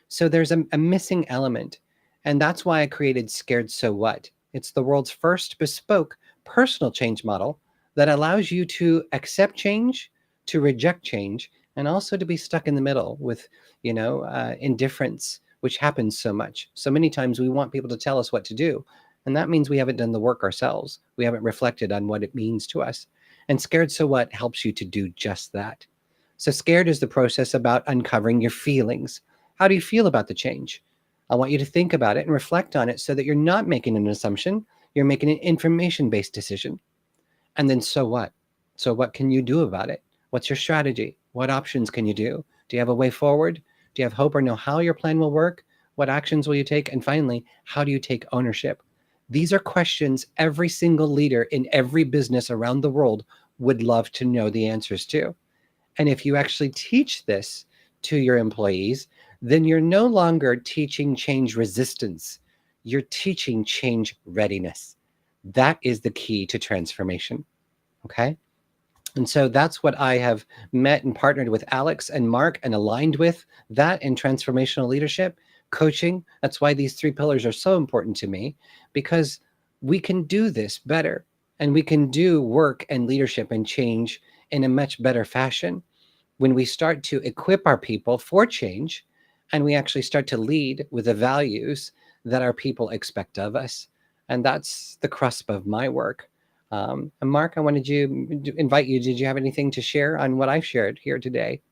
So there's a missing element. And that's why I created Scared So What? It's the world's first bespoke personal change model that allows you to accept change, to reject change, and also to be stuck in the middle with, indifference, which happens so much. So many times we want people to tell us what to do. And that means we haven't done the work ourselves. We haven't reflected on what it means to us. And Scared So What helps you to do just that. So scared is the process about uncovering your feelings. How do you feel about the change? I want you to think about it and reflect on it so that you're not making an assumption, you're making an information-based decision. And then so what? So what can you do about it? What's your strategy? What options can you do? Do you have a way forward? Do you have hope or know how your plan will work? What actions will you take? And finally, how do you take ownership? These are questions every single leader in every business around the world would love to know the answers to. And if you actually teach this to your employees, then you're no longer teaching change resistance. You're teaching change readiness. That is the key to transformation. Okay. And so that's what I have met and partnered with Alex and Marc and aligned with that in transformational leadership, coaching. That's why these three pillars are so important to me, because we can do this better and we can do work and leadership and change in a much better fashion when we start to equip our people for change and we actually start to lead with the values that our people expect of us. And that's the crust of my work. And Marc, I wanted to invite you. Did you have anything to share on what I've shared here today?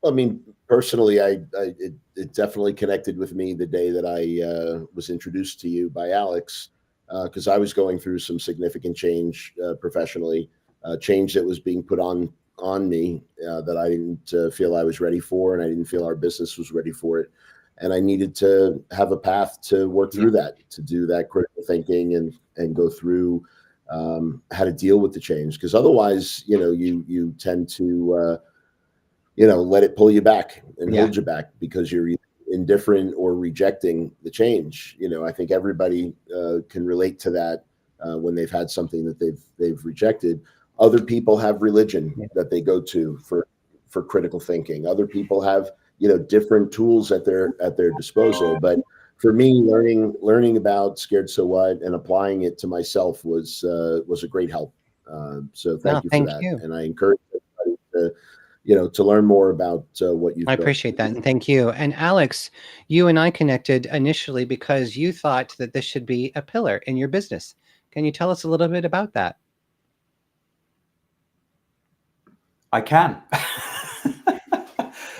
I mean, personally, it definitely connected with me the day that I was introduced to you by Alex, because I was going through some significant change professionally, change that was being put on me that I didn't feel I was ready for, and I didn't feel our business was ready for it. And I needed to have a path to work through that, to do that critical thinking and go through how to deal with the change. Because otherwise, you tend to, let it pull you back and hold you back because you're indifferent or rejecting the change. I think everybody can relate to that when they've had something that they've rejected. Other people have religion that they go to for critical thinking. Other people have different tools at their disposal. But for me, learning about Scared So What and applying it to myself was a great help. So thank you for that. And I encourage everybody to learn more about what you've I built. appreciate that. And thank you. And Alex, you and I connected initially because you thought that this should be a pillar in your business. Can you tell us a little bit about that? I can.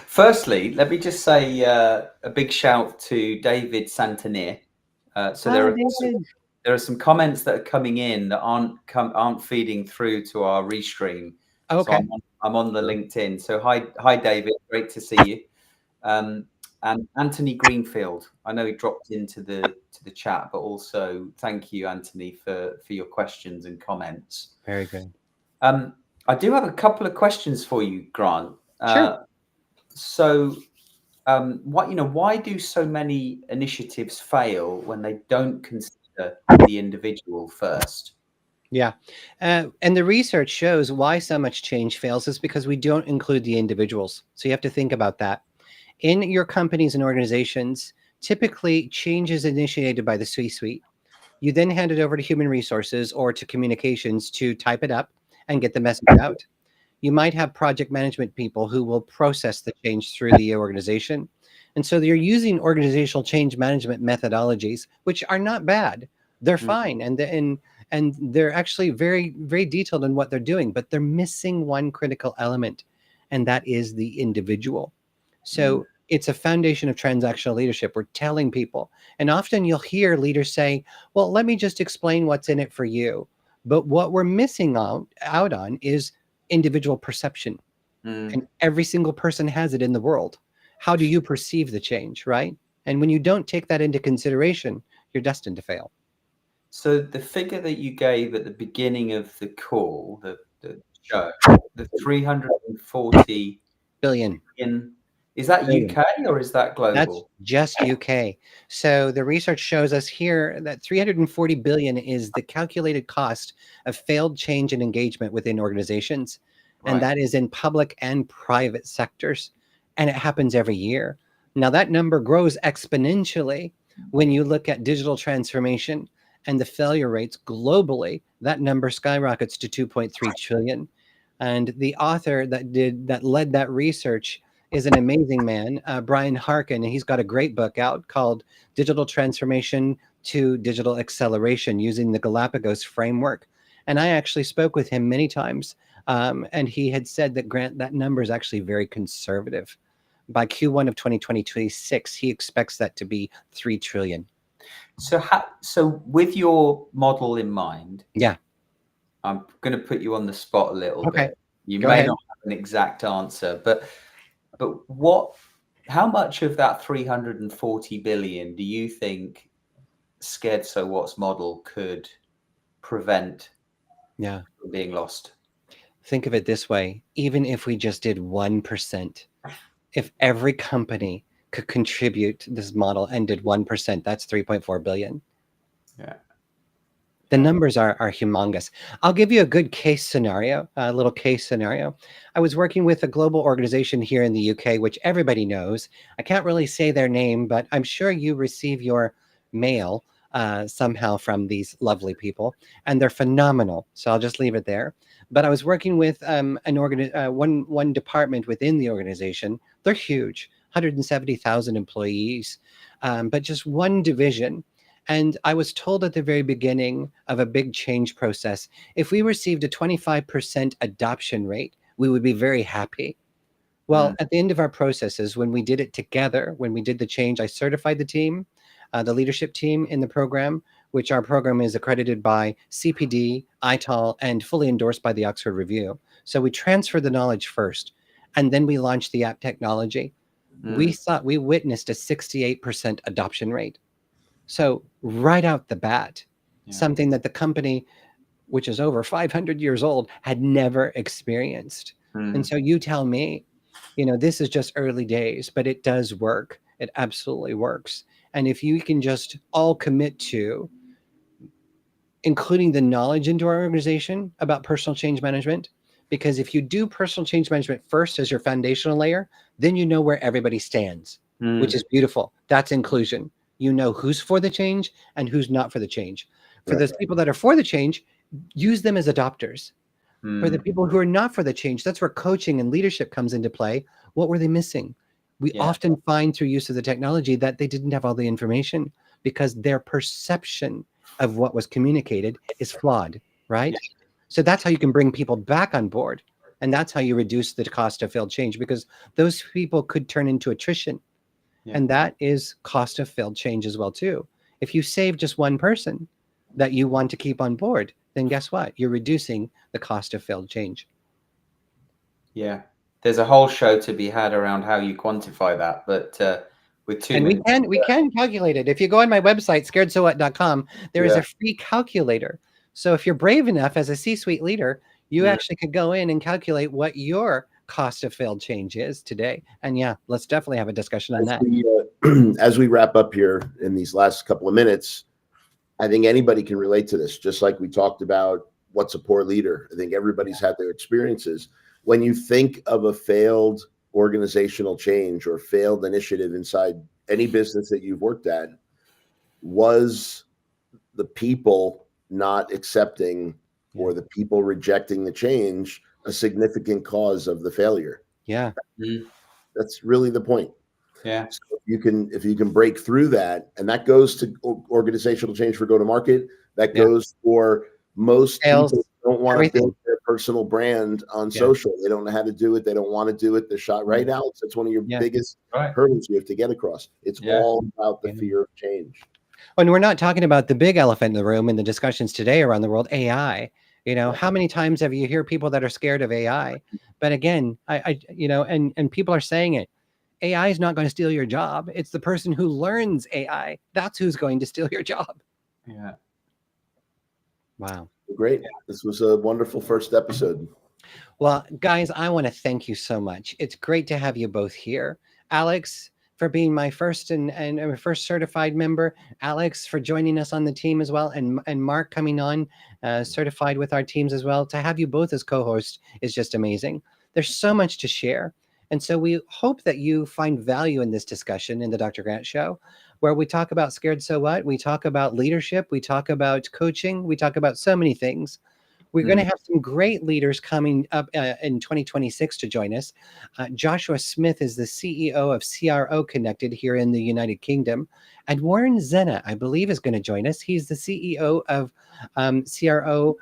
Firstly, let me just say a big shout to David Santanier. So there are some comments that are coming in that aren't feeding through to our restream. Okay. So I'm on the LinkedIn. So hi David, great to see you. And Anthony Greenfield, I know he dropped into the chat, but also thank you, Anthony, for your questions and comments. Very good. I do have a couple of questions for you, Grant. Sure. So, why do so many initiatives fail when they don't consider the individual first? Yeah. And the research shows why so much change fails is because we don't include the individuals. So you have to think about that. In your companies and organizations, typically change is initiated by the C-suite. You then hand it over to human resources or to communications to type it up and get the message out. You might have project management people who will process the change through the organization. And so you're using organizational change management methodologies, which are not bad. They're fine. And they're actually very, very detailed in what they're doing, but they're missing one critical element, and that is the individual. So it's a foundation of transactional leadership. We're telling people, and often you'll hear leaders say, well, let me just explain what's in it for you. But what we're missing out on is individual perception. And every single person has it in the world. How do you perceive the change, right? And when you don't take that into consideration, you're destined to fail. So the figure that you gave at the beginning of the call, the show, the 340 billion. Is that UK or is that global? That's just UK. So the research shows us here that 340 billion is the calculated cost of failed change and engagement within organizations. And that is in public and private sectors. And it happens every year. Now that number grows exponentially when you look at digital transformation and the failure rates globally. That number skyrockets to 2.3 trillion. And the author that led that research is an amazing man, Brian Harkin, and he's got a great book out called Digital Transformation to Digital Acceleration using the Galapagos framework. And I actually spoke with him many times, and he had said that, Grant, that number is actually very conservative. By Q1 of 2026, he expects that to be 3 trillion. So with your model in mind, I'm going to put you on the spot a little bit. You may not have an exact answer, but what How much of that 340 billion do you think Scared So What's model could prevent from being lost? Think of it this way. Even if we just did 1%, if every company could contribute this model and did 1%, that's 3.4 billion. Yeah. The numbers are humongous. I'll give you a good case scenario, a little case scenario. I was working with a global organization here in the UK, which everybody knows. I can't really say their name, but I'm sure you receive your mail somehow from these lovely people, and they're phenomenal. So I'll just leave it there. But I was working with one department within the organization. They're huge, 170,000 employees, but just one division. And I was told at the very beginning of a big change process, if we received a 25% adoption rate, we would be very happy. Well, at the end of our processes, when we did it together, when we did the change, I certified the team, the leadership team in the program, which our program is accredited by CPD, ITAL, and fully endorsed by the Oxford Review. So we transferred the knowledge first, and then we launched the app technology. We witnessed a 68% adoption rate. So right out the bat, something that the company, which is over 500 years old, had never experienced. And so you tell me, this is just early days, but it does work. It absolutely works. And if you can just all commit to including the knowledge into our organization about personal change management, because if you do personal change management first as your foundational layer, then you know where everybody stands, which is beautiful. That's inclusion. You know who's for the change and who's not for the change. For those people that are for the change, use them as adopters. For the people who are not for the change, that's where coaching and leadership comes into play. What were they missing? We often find through use of the technology that they didn't have all the information because their perception of what was communicated is flawed, right? So that's how you can bring people back on board. And that's how you reduce the cost of failed change, because those people could turn into attrition. And that is cost of failed change as well, too. If you save just one person that you want to keep on board, then guess what? You're reducing the cost of failed change. Yeah. There's a whole show to be had around how you quantify that, but with 2 minutes. And we can calculate it. If you go on my website, scaredsowhat.com, there is a free calculator. So if you're brave enough as a C-suite leader, you actually could go in and calculate what your cost of failed change is today. And let's definitely have a discussion on that. As we wrap up here in these last couple of minutes, I think anybody can relate to this, just like we talked about what's a poor leader. I think everybody's had their experiences. When you think of a failed organizational change or failed initiative inside any business that you've worked at, was the people not accepting or the people rejecting the change a significant cause of the failure? Yeah. That's really the point. Yeah. So if you can break through that, and that goes to organizational change for go-to-market, that goes for most sales, people don't want to build their personal brand on social. They don't know how to do it. They don't want to do it. They're shot right out. That's one of your biggest hurdles you have to get across. It's all about the fear of change. When we're not talking about the big elephant in the room in the discussions today around the world, AI. How many times have you hear people that are scared of AI? But again, and people are saying it. AI is not going to steal your job. It's the person who learns AI. That's who's going to steal your job. Yeah. Wow. Great. This was a wonderful first episode. Well, guys, I want to thank you so much. It's great to have you both here. Alex, for being my first and my first certified member. Alex, for joining us on the team as well. And Mark coming on certified with our teams as well. To have you both as co-hosts is just amazing. There's so much to share. And so we hope that you find value in this discussion in the Dr. Grant Show, where we talk about Scared So What? We talk about leadership. We talk about coaching. We talk about so many things. We're going to have some great leaders coming up in 2026 to join us. Joshua Smith is the CEO of CRO Connected here in the United Kingdom. And Warren Zenna, I believe, is going to join us. He's the CEO of CRO,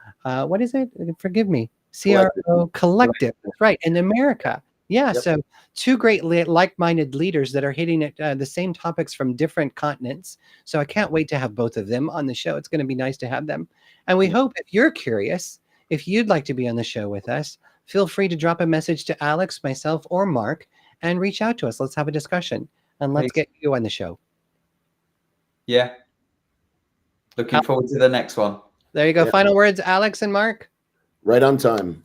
what is it? Forgive me. CRO Collective. That's right, in America. Yeah, so two great like-minded leaders that are hitting the same topics from different continents. So I can't wait to have both of them on the show. It's going to be nice to have them. And we hope, if you're curious, if you'd like to be on the show with us, feel free to drop a message to Alex, myself, or Mark, and reach out to us. Let's have a discussion and let's Please. get you on the show. Yeah. Looking forward to the next one. There you go. Yeah. Final words, Alex and Mark. Right on time.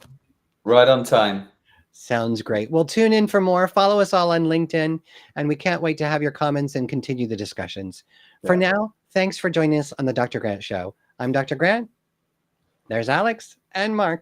Right on time. Sounds great. Well, tune in for more. Follow us all on LinkedIn, and we can't wait to have your comments and continue the discussions. For now, thanks for joining us on the Dr. Grant Show. I'm Dr. Grant. There's Alex and Mark.